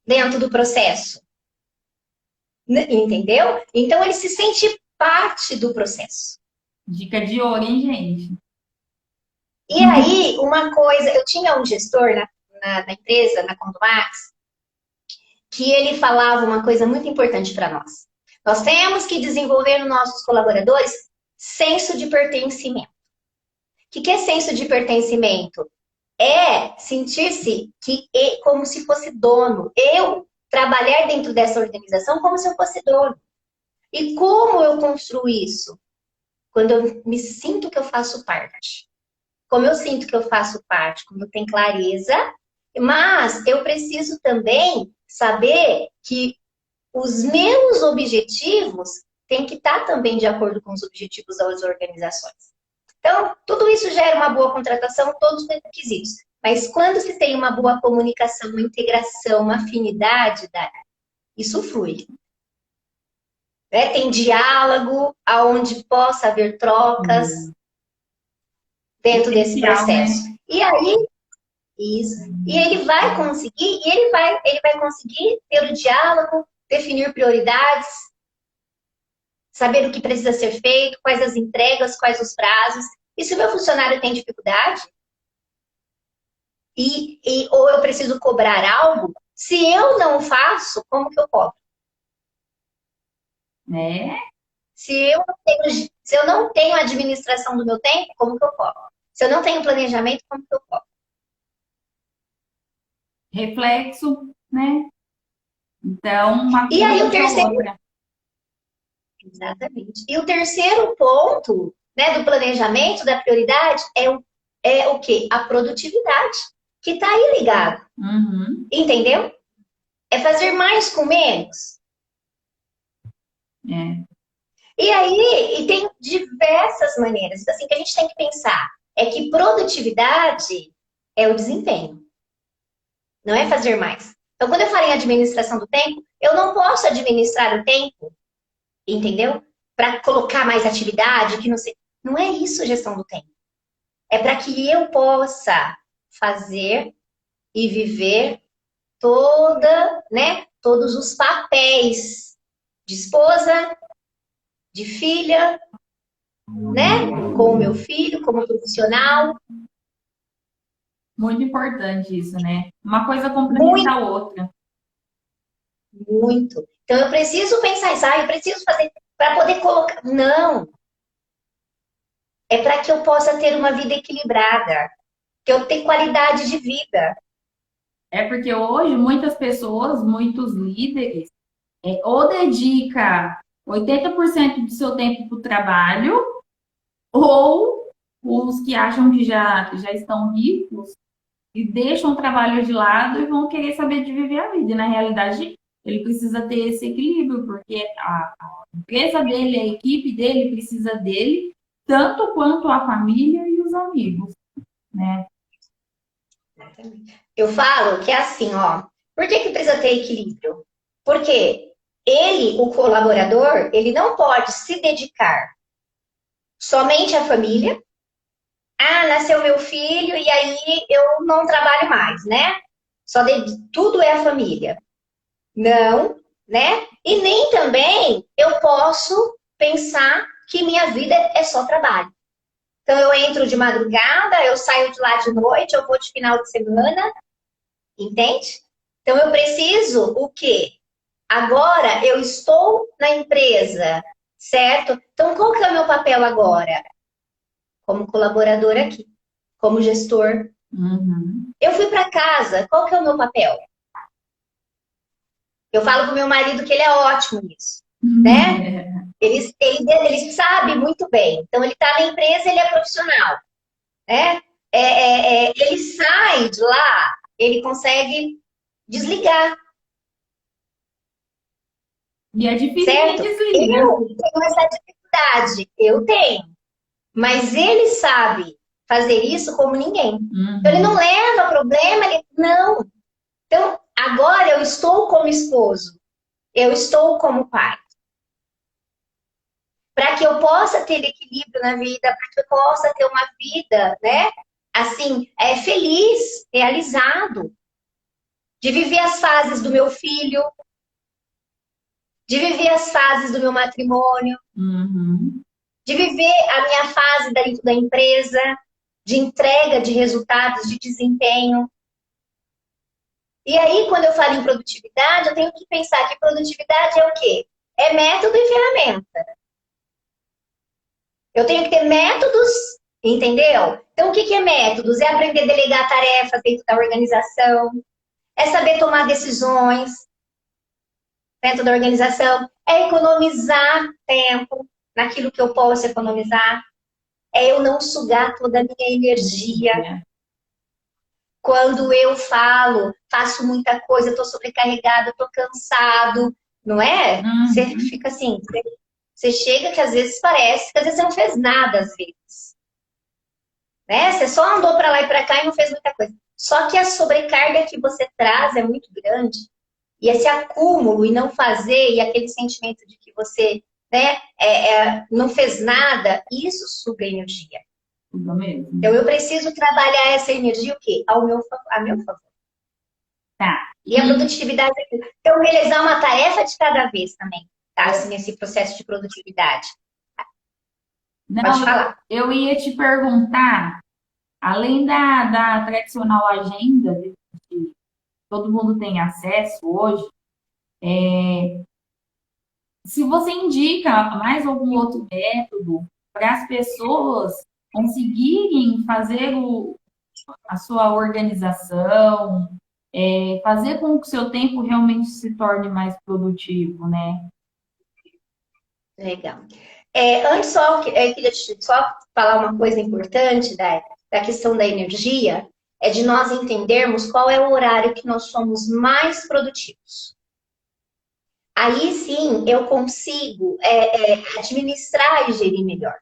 dentro do processo. Entendeu? Então ele se sente parte do processo. dica de ouro, hein, gente? E aí, uma coisa, eu tinha um gestor na empresa, na Condomax, que ele falava uma coisa muito importante para nós. Nós temos que desenvolver nos nossos colaboradores senso de pertencimento. O que é senso de pertencimento? É sentir-se como se fosse dono. Eu trabalhar dentro dessa organização como se eu fosse dono. E como eu construo isso? Quando eu me sinto que eu faço parte. Como eu sinto que eu faço parte, quando tem clareza, mas eu preciso também saber que os meus objetivos têm que estar também de acordo com os objetivos das organizações. Então, tudo isso gera uma boa contratação, todos os requisitos. Mas quando se tem uma boa comunicação, uma integração, uma afinidade, isso flui. Né? Tem diálogo, aonde possa haver trocas dentro desse processo. Né? E aí, isso. E ele vai conseguir, ele vai conseguir ter o diálogo, definir prioridades, saber o que precisa ser feito, quais as entregas, quais os prazos. E se o meu funcionário tem dificuldade, ou eu preciso cobrar algo, se eu não faço, como que eu cobro? Né? Se eu não tenho administração do meu tempo, como que eu cobro? Se eu não tenho planejamento, como que eu cobro? Reflexo, né? Então, uma e aí o terceiro... outra. Exatamente. E o terceiro ponto, né, do planejamento, da prioridade, é o quê? A produtividade, que está aí ligado. Uhum. Entendeu? É fazer mais com menos. É. E aí, tem diversas maneiras. Assim, que a gente tem que pensar é que produtividade é o desempenho. Não é fazer mais. Então, quando eu falo em administração do tempo, eu não posso administrar o tempo, entendeu? Para colocar mais atividade, que não sei. Não é isso gestão do tempo. É para que eu possa fazer e viver todos os papéis de esposa, de filha, né? Com o meu filho, como profissional. Muito importante isso, né? Uma coisa complementa a outra. Muito. Então eu preciso pensar isso, eu preciso fazer para poder colocar. Não. É para que eu possa ter uma vida equilibrada, que eu tenha qualidade de vida. É porque hoje muitas pessoas, muitos líderes, ou dedica 80% do seu tempo para o trabalho, ou os que acham que já estão ricos e deixam o trabalho de lado e vão querer saber de viver a vida. E, na realidade, ele precisa ter esse equilíbrio, porque a empresa dele, a equipe dele precisa dele, tanto quanto a família e os amigos, né? Eu falo que é assim, ó. Por que precisa ter equilíbrio? Porque ele, o colaborador, ele não pode se dedicar somente à família. Nasceu meu filho e aí eu não trabalho mais, né? Tudo é a família. Não, né? E nem também eu posso pensar que minha vida é só trabalho. Então eu entro de madrugada, eu saio de lá de noite, eu vou de final de semana, entende? Então eu preciso o quê? Agora eu estou na empresa, certo? Então qual que é o meu papel agora? como colaborador aqui, como gestor. Uhum. Eu fui para casa, qual que é o meu papel? Eu falo pro meu marido que ele é ótimo nisso, né? Ele sabe muito bem. Então, ele está na empresa, ele é profissional, né? Ele sai de lá, ele consegue desligar, E é difícil quem certo? desliga. Eu tenho essa dificuldade, eu tenho. Mas ele sabe fazer isso como ninguém. Então, ele não Uhum. leva problema, ele não. Então, agora eu estou como esposo, eu estou como pai. Para que eu possa ter equilíbrio na vida, para que eu possa ter uma vida, né? Assim, feliz, realizado, de viver as fases do meu filho, de viver as fases do meu matrimônio, Uhum. de viver a minha fase dentro da empresa, de entrega de resultados, de desempenho. E aí, quando eu falo em produtividade, eu tenho que pensar que produtividade é o quê? É método e ferramenta. Eu tenho que ter métodos, entendeu? Então, o que é métodos? É aprender a delegar tarefas dentro da organização, é saber tomar decisões dentro da organização, é economizar tempo naquilo que eu posso economizar, é eu não sugar toda a minha energia. Quando eu falo, faço muita coisa, estou sobrecarregado, estou cansado, não é? Você Uhum. fica assim, você chega que às vezes parece que às vezes você não fez nada, às vezes. Né? Você só andou para lá e para cá e não fez muita coisa. Só que a sobrecarga que você traz é muito grande. E esse acúmulo e não fazer, e aquele sentimento de que você, né, não fez nada, isso suga energia. Tudo mesmo. Então eu preciso trabalhar essa energia o quê? A meu favor. Tá. E a produtividade, então realizar uma tarefa de cada vez também, tá? Assim, nesse processo de produtividade. Pode Não, falar. eu ia te perguntar, além da tradicional agenda, que todo mundo tem acesso hoje, se você indica mais algum outro método para as pessoas conseguirem fazer a sua organização, fazer com que o seu tempo realmente se torne mais produtivo, né? Legal. Antes, só, eu queria só falar uma coisa importante da questão da energia, é de nós entendermos qual é o horário que nós somos mais produtivos. Aí sim eu consigo administrar e gerir melhor.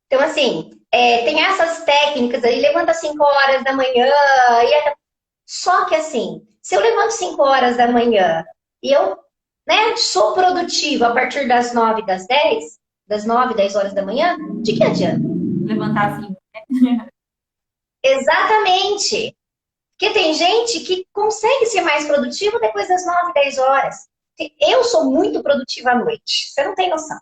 Então, assim, tem essas técnicas aí, levanta 5 horas da manhã, só que assim, se eu levanto 5 horas da manhã e eu, né, sou produtiva a partir das 9, das 9, 10 horas da manhã, de que adianta? Levantar assim. Exatamente. Porque tem gente que consegue ser mais produtivo depois das 9, 10 horas. Eu sou muito produtiva à noite. Você não tem noção.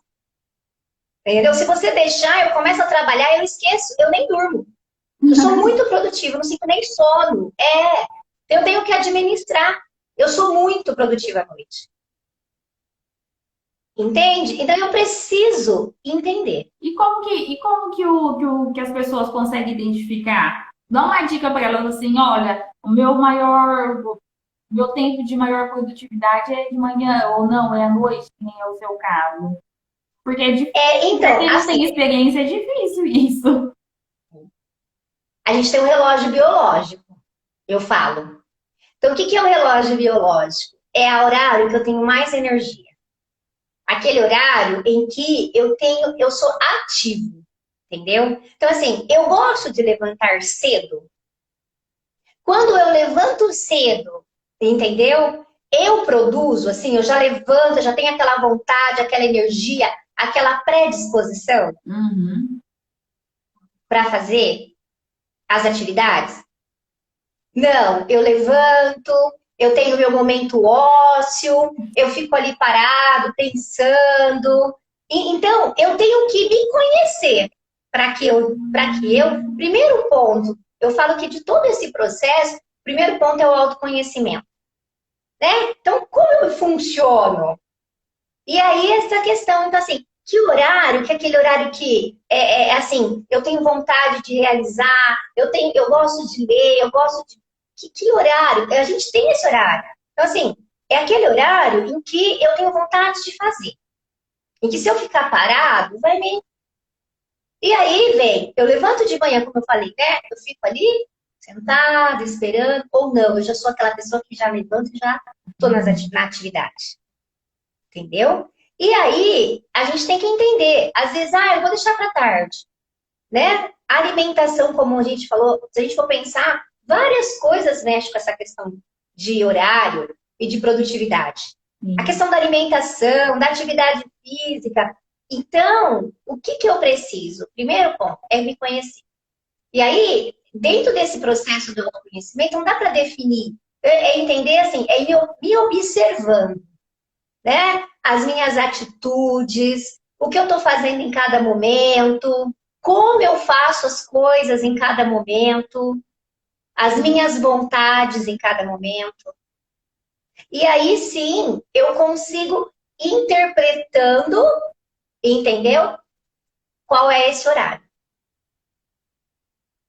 Entendeu? Se você deixar, eu começo a trabalhar, eu esqueço, eu nem durmo. Eu sou muito produtiva, não sinto nem sono. Eu tenho que administrar. Eu sou muito produtiva à noite. Entende? Então eu preciso entender. E como que as pessoas conseguem identificar? Dá uma dica para elas assim, olha, o meu tempo de maior produtividade é de manhã, ou não, é à noite, que nem é o seu caso. Porque é difícil, para Então, quem não assim, tem experiência, é difícil isso. a gente tem um relógio biológico, eu falo. Então, o que é o relógio biológico? É o horário que eu tenho mais energia. Aquele horário em que eu sou ativo, entendeu? Então, assim, eu gosto de levantar cedo. Quando eu levanto cedo, entendeu? Eu produzo, assim, eu já levanto, eu já tenho aquela vontade, aquela energia, aquela predisposição Uhum. para fazer as atividades. Não, eu levanto, eu tenho meu momento ósseo, eu fico ali parado, pensando. Então, eu tenho que me conhecer primeiro ponto, eu falo que de todo esse processo, primeiro ponto é o autoconhecimento, né? Então, como eu funciono? E aí, essa questão, então, assim, Que horário, que é aquele horário que assim, eu tenho vontade de realizar, eu gosto de ler, eu gosto de. Que horário? A gente tem esse horário. Então, assim, é aquele horário em que eu tenho vontade de fazer. Em que se eu ficar parado, vai me. E aí, vem, eu levanto de manhã, como eu falei, né? Eu fico ali, sentada, esperando, ou não, eu já sou aquela pessoa que já levanto e já estou na atividade. Entendeu? E aí, a gente tem que entender. Às vezes, eu vou deixar para tarde, né? A alimentação, como a gente falou, se a gente for pensar, várias coisas mexem com essa questão de horário e de produtividade. A Sim. questão da alimentação, da atividade física. Então, o que que eu preciso? Primeiro ponto é me conhecer. E aí, dentro desse processo do autoconhecimento, não dá para definir. É entender assim, é me observando, né? As minhas atitudes, o que eu estou fazendo em cada momento, como eu faço as coisas em cada momento, as minhas vontades em cada momento. E aí sim, eu consigo interpretando, entendeu? Qual é esse horário.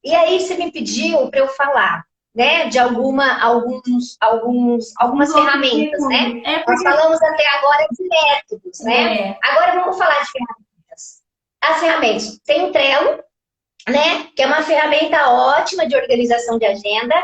E aí você me pediu para eu falar, né, de Alguns algumas outros ferramentas, né? recursos. É Nós porque. falamos até agora de métodos, né? É, Agora vamos falar de ferramentas. As ferramentas. Tem o Trello, né? Que é uma ferramenta ótima de organização de agenda.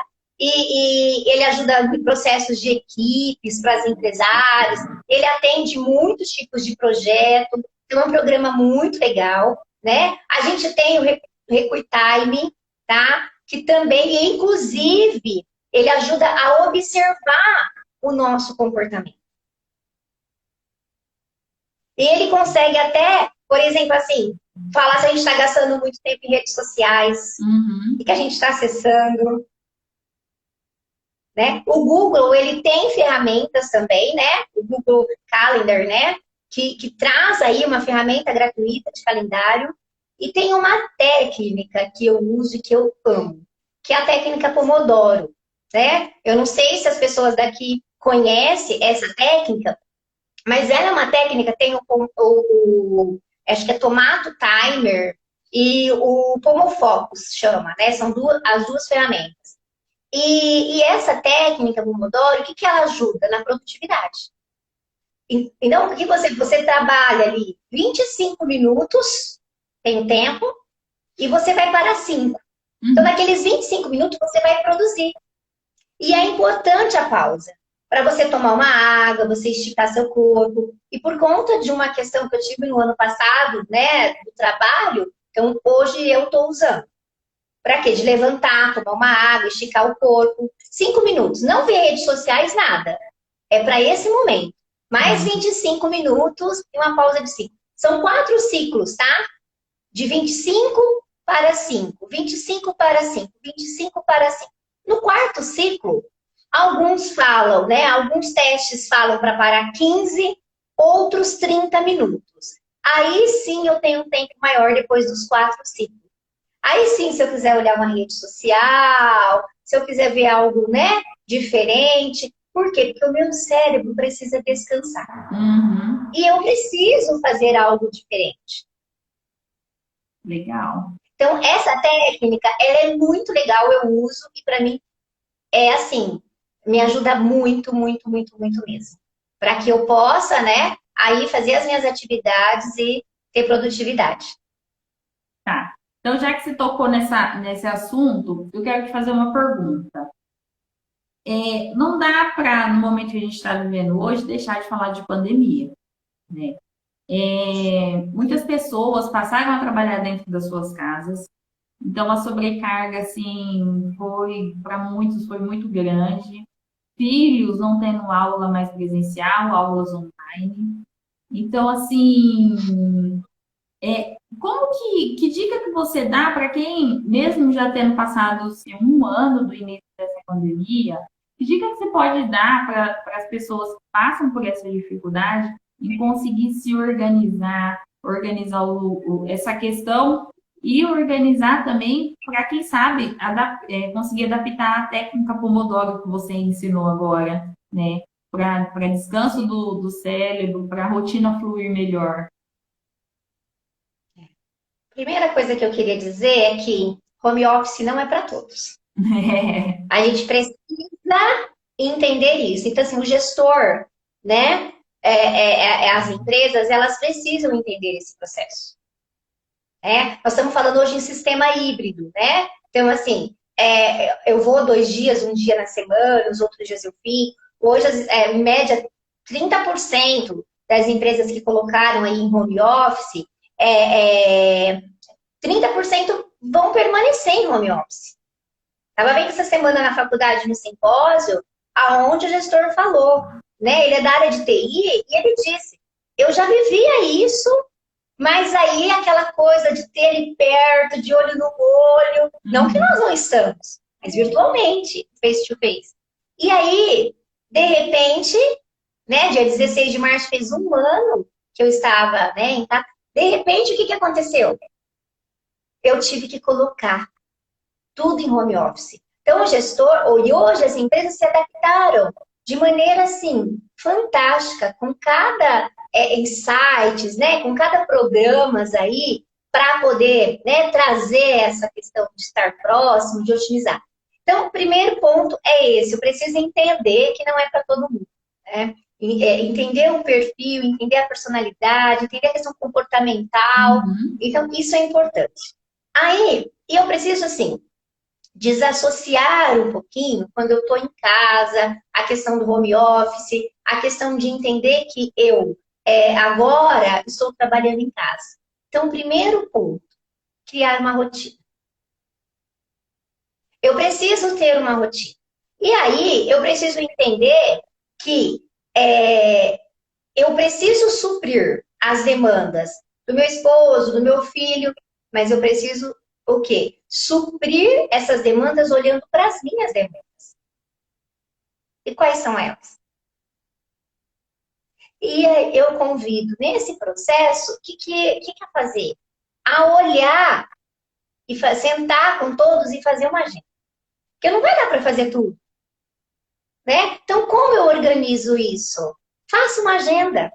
E ele ajuda em processos de equipes para as empresárias. Ele atende muitos tipos de projeto. É um programa muito legal, né? A gente tem o RequiTime, tá? Que também, inclusive, ele ajuda a observar o nosso comportamento. E ele consegue até, por exemplo, assim, falar se a gente está gastando muito tempo em redes sociais, o uhum, que a gente está acessando, né? O Google, ele tem ferramentas também, né? O Google Calendar, né? Que traz aí uma ferramenta gratuita de calendário. E tem uma técnica que eu uso e que eu amo, que é a técnica Pomodoro, né? Eu não sei se as pessoas daqui conhecem essa técnica, mas ela é uma técnica, tem acho que é Tomato Timer e o Pomofocus, chama, né? São as duas ferramentas. E essa técnica Pomodoro, o que ela ajuda? Na produtividade. Então, o que você trabalha ali 25 minutos, tem tempo, e você vai para 5. Então, uhum. naqueles 25 minutos, você vai produzir. E é importante a pausa. Para você tomar uma água, você esticar seu corpo. E por conta de uma questão que eu tive no ano passado, né, do trabalho, então hoje eu estou usando. Para quê? De levantar, tomar uma água, esticar o corpo. 5 minutos. Não ver redes sociais, nada. É para esse momento. Mais 25 minutos e uma pausa de 5. São 4 ciclos, tá? De 25 para 5, 25 para 5, 25 para 5. No quarto ciclo, alguns falam, né? Alguns testes falam para parar 15, outros 30 minutos. Aí sim eu tenho um tempo maior depois dos 4 ciclos. Aí sim, se eu quiser olhar uma rede social, se eu quiser ver algo, né, diferente. Por quê? Porque o meu cérebro precisa descansar. Uhum. E eu preciso fazer algo diferente. Legal. Então, essa técnica, ela é muito legal, eu uso e para mim é assim, me ajuda muito, muito, muito, muito mesmo. Para que eu possa, né, aí fazer as minhas atividades e ter produtividade. Tá. Então, já que você tocou nesse assunto, eu quero te fazer uma pergunta. Não dá para, no momento que a gente está vivendo hoje, deixar de falar de pandemia, né? Muitas pessoas passaram a trabalhar dentro das suas casas, então a sobrecarga, assim, foi, para muitos, foi muito grande. Filhos não tendo aula mais presencial, aulas online. Então, assim, como que dica que você dá para quem, mesmo já tendo passado assim, um ano do início dessa pandemia, que dica que você pode dar para as pessoas que passam por essa dificuldade em conseguir se organizar, organizar essa questão e organizar também para quem sabe conseguir adaptar a técnica Pomodoro que você ensinou agora, né? Para descanso do cérebro, para a rotina fluir melhor. Primeira coisa que eu queria dizer é que home office não é para todos. A gente precisa entender isso. Então, assim, o gestor, né, as empresas, elas precisam entender esse processo. Nós estamos falando hoje em sistema híbrido, né? Então, assim, eu vou 2 dias, um dia na semana, os outros dias eu fico. Hoje, em média, 30% das empresas que colocaram aí em home office, 30% vão permanecer em home office. Estava vendo essa semana na faculdade, no simpósio, aonde o gestor falou, né? Ele é da área de TI e ele disse, eu já vivia isso, mas aí aquela coisa de ter ele perto, de olho no olho, não que nós não estamos, mas virtualmente, face to face. E aí, de repente, né, dia 16 de março fez um ano que eu estava, né, de repente, o que aconteceu? Eu tive que colocar tudo em home office. Então, o gestor, e hoje as empresas se adaptaram de maneira, assim, fantástica, com cada insights, né, com cada programas aí, para poder, né, trazer essa questão de estar próximo, de otimizar. Então, o primeiro ponto é esse, eu preciso entender que não é para todo mundo, né? Entender o perfil, entender a personalidade, entender a questão comportamental. Então, isso é importante. Aí, e eu preciso, assim, desassociar um pouquinho quando eu estou em casa, a questão do home office, a questão de entender que eu agora estou trabalhando em casa. Então, primeiro ponto, criar uma rotina. Eu preciso ter uma rotina. E aí, eu preciso entender que eu preciso suprir as demandas do meu esposo, do meu filho, mas eu preciso o quê? Suprir essas demandas olhando para as minhas demandas. E quais são elas? E eu convido nesse processo, o que é fazer? A olhar e sentar com todos e fazer uma agenda. Porque não vai dar para fazer tudo. Né? Então, como eu organizo isso? Faço uma agenda.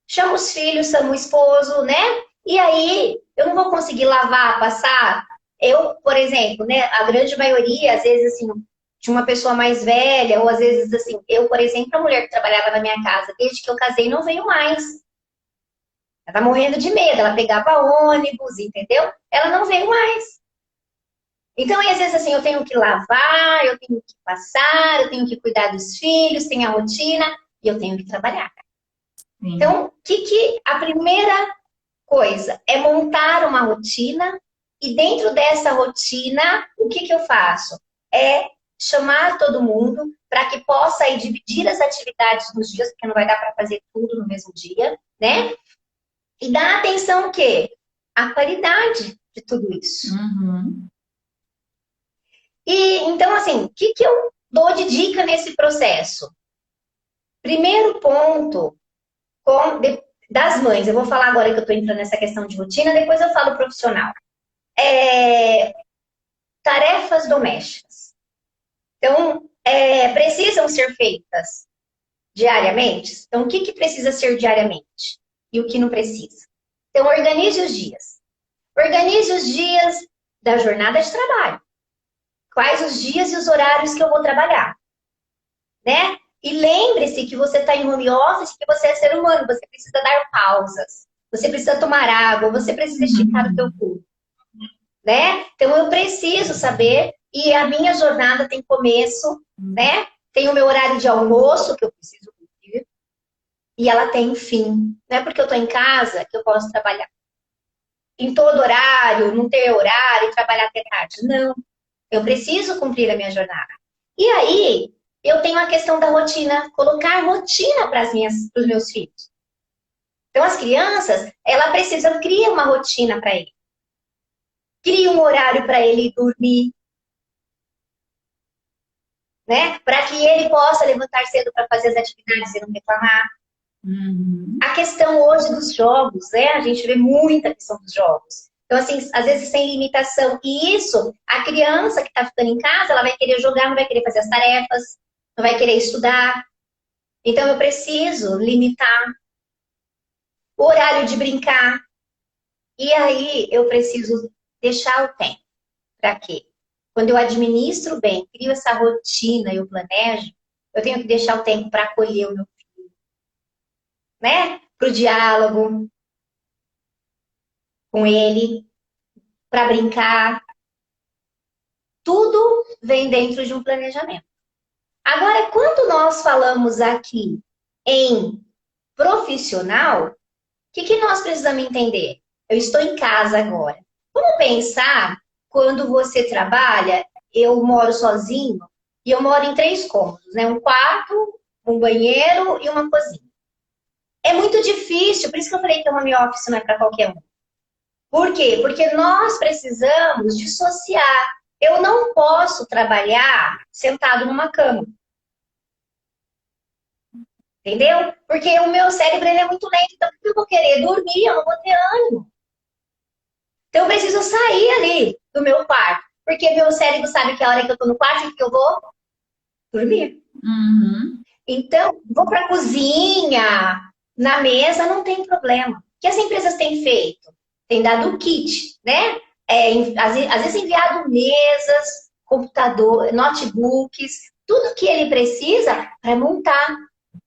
Chamo os filhos, chamo o esposo, né? E aí, eu não vou conseguir lavar, passar. Eu, por exemplo, né? A grande maioria, às vezes, assim, de uma pessoa mais velha, ou às vezes, assim, eu, por exemplo, a mulher que trabalhava na minha casa, desde que eu casei, não veio mais. Ela tá morrendo de medo, ela pegava ônibus, entendeu? Ela não veio mais. Então, às vezes, assim, eu tenho que lavar, eu tenho que passar, eu tenho que cuidar dos filhos, tem a rotina, e eu tenho que trabalhar. Sim. Então, a primeira coisa é montar uma rotina, e dentro dessa rotina, o que eu faço? É chamar todo mundo para que possa aí dividir as atividades nos dias, porque não vai dar para fazer tudo no mesmo dia, né? E dar atenção o quê? À qualidade de tudo isso. E então, assim, o que eu dou de dica nesse processo? Primeiro ponto, das mães, eu vou falar agora que eu estou entrando nessa questão de rotina, depois eu falo profissional. Tarefas domésticas. Então, precisam ser feitas diariamente? Então, o que precisa ser diariamente? E o que não precisa? Então, organize os dias. Organize os dias da jornada de trabalho. Quais os dias e os horários que eu vou trabalhar, né? E lembre-se que você está em home office, que você é ser humano, você precisa dar pausas, você precisa tomar água, você precisa esticar o seu corpo, né? Então eu preciso saber, e a minha jornada tem começo, né? Tem o meu horário de almoço que eu preciso cumprir, e ela tem fim. Não é porque eu estou em casa que eu posso trabalhar em todo horário, não ter horário, trabalhar até tarde. Não. Eu preciso cumprir a minha jornada. E aí, eu tenho a questão da rotina, colocar rotina para os meus filhos. Então, as crianças, ela precisa criar uma rotina para ele. Cria um horário para ele dormir. Né? Para que ele possa levantar cedo para fazer as atividades e não reclamar. A questão hoje dos jogos, né? A gente vê muita questão dos jogos. Então, assim, às vezes sem limitação. E isso, a criança que está ficando em casa, ela vai querer jogar, não vai querer fazer as tarefas, não vai querer estudar. Então, eu preciso limitar o horário de brincar. E aí eu preciso deixar o tempo. Para quê? Quando eu administro bem, crio essa rotina, eu planejo, eu tenho que deixar o tempo para acolher o meu, né? Para o diálogo com ele, para brincar. Tudo vem dentro de um planejamento. Agora, quando nós falamos aqui em profissional, o que nós precisamos entender? Eu estou em casa agora. Vamos pensar quando você trabalha, eu moro sozinho e eu moro em 3 cômodos, né? Um quarto, um banheiro e uma cozinha. É muito difícil, por isso que eu falei que o home office não é para qualquer um. Por quê? Porque nós precisamos dissociar. Eu não posso trabalhar sentado numa cama. Entendeu? Porque o meu cérebro ele é muito lento. Então, o que eu vou querer? Dormir, eu não vou ter ânimo. Então, eu preciso sair ali do meu quarto. Porque meu cérebro sabe que a hora que eu tô no quarto, que eu vou dormir. Uhum. Então, vou para a cozinha, na mesa, não tem problema. O que as empresas têm feito? Tem dado kit, né? Às vezes enviado mesas, computador, notebooks, tudo que ele precisa para montar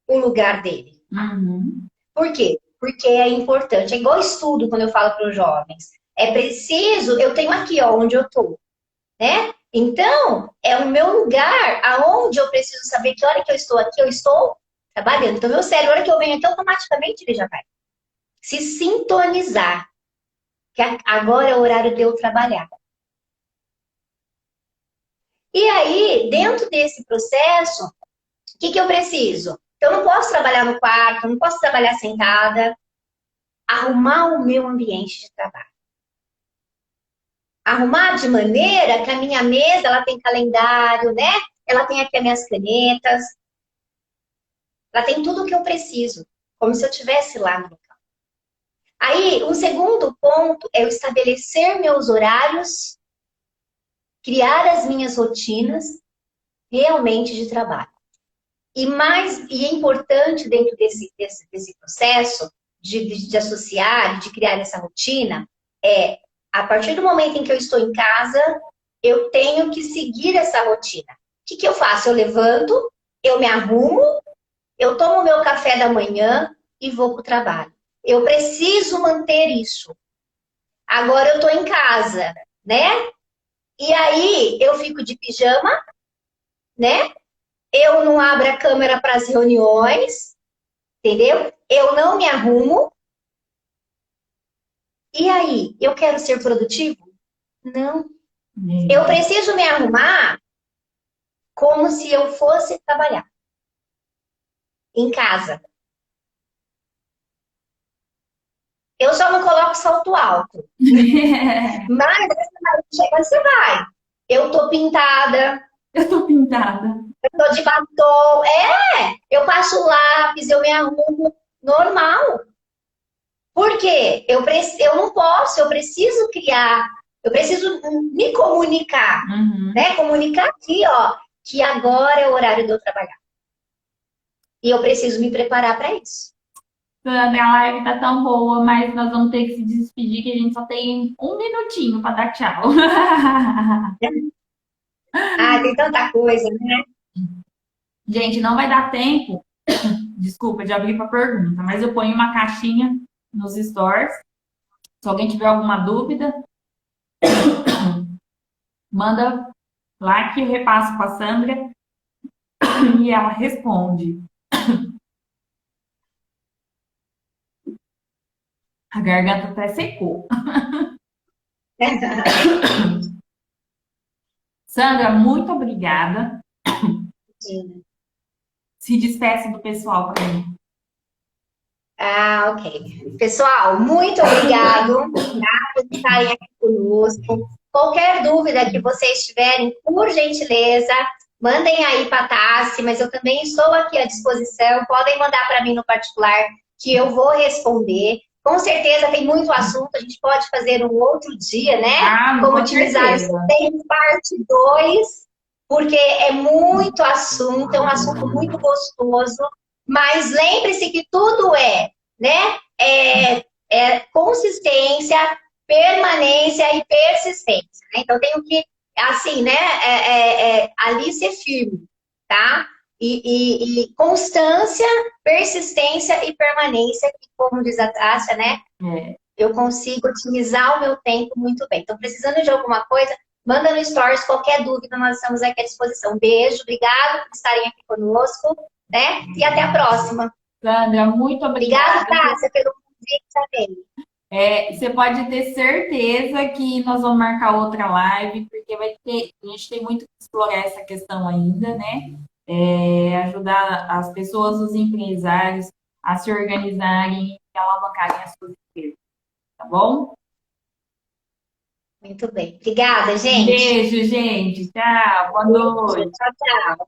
o lugar dele. Uhum. Por quê? Porque é importante. É igual estudo quando eu falo para os jovens. É preciso, eu tenho aqui, ó, onde eu estou, né? Então, é o meu lugar aonde eu preciso saber que hora que eu estou aqui, eu estou trabalhando. Então, meu cérebro, a hora que eu venho aqui, automaticamente ele já vai se sintonizar. Que agora é o horário de eu trabalhar. E aí, dentro desse processo, o que eu preciso? Então, eu não posso trabalhar no quarto, não posso trabalhar sentada. Arrumar o meu ambiente de trabalho. Arrumar de maneira que a minha mesa ela tem calendário, né? Ela tem aqui as minhas canetas. Ela tem tudo o que eu preciso, como se eu estivesse lá no local. Aí, um segundo ponto é eu estabelecer meus horários, criar as minhas rotinas realmente de trabalho. E é importante dentro desse processo de associar, de criar essa rotina, a partir do momento em que eu estou em casa, eu tenho que seguir essa rotina. O que eu faço? Eu levanto, eu me arrumo, eu tomo meu café da manhã e vou para o trabalho. Eu preciso manter isso. Agora eu estou em casa, né? E aí eu fico de pijama, né? Eu não abro a câmera para as reuniões, entendeu? Eu não me arrumo. E aí, eu quero ser produtivo? Não. Eu preciso me arrumar como se eu fosse trabalhar em casa. Eu só não coloco salto alto. Mas você vai. Eu tô pintada. Eu tô pintada. Eu tô de batom. Eu passo lápis, eu me arrumo normal. Por quê? Eu não posso, eu preciso criar, eu preciso me comunicar, né? Comunicar aqui, ó, que agora é o horário de eu trabalhar. E eu preciso me preparar para isso. Sandra, a live tá tão boa, mas nós vamos ter que se despedir, que a gente só tem um minutinho para dar tchau. Tem tanta coisa, né? Gente, não vai dar tempo, desculpa, de abrir para pergunta, mas eu ponho uma caixinha nos stores. Se alguém tiver alguma dúvida, manda lá que eu repasso para a Sandra e ela responde. A garganta até secou. Sandra, muito obrigada. Sim. Se despeça do pessoal para mim. Ok. Pessoal, muito obrigado por estarem aqui conosco. Qualquer dúvida que vocês tiverem, por gentileza, mandem aí para a Tassi, mas eu também estou aqui à disposição. Podem mandar para mim no particular, que eu vou responder. Com certeza tem muito assunto, a gente pode fazer um outro dia, né? Como utilizar isso. Tem parte 2, porque é muito assunto, é um assunto muito gostoso. Mas lembre-se que tudo né? É consistência, permanência e persistência, né? Então, tenho que, assim, né, ali ser firme, tá? E constância, persistência e permanência, que, como diz a Tássia, né? É. Eu consigo otimizar o meu tempo muito bem. Então, precisando de alguma coisa, manda no Stories, qualquer dúvida, nós estamos aqui à disposição. Beijo, obrigado por estarem aqui conosco, né? E até a próxima. Sandra, muito Obrigada, obrigada. Tássia, pelo convite também. Você pode ter certeza que nós vamos marcar outra live, porque a gente tem muito que explorar essa questão ainda, né? Ajudar as pessoas, os empresários, a se organizarem e alavancarem as suas empresas, tá bom? Muito bem. Obrigada, Um gente. beijo, gente. Tchau. Boa Beijo. noite. Tchau, tchau.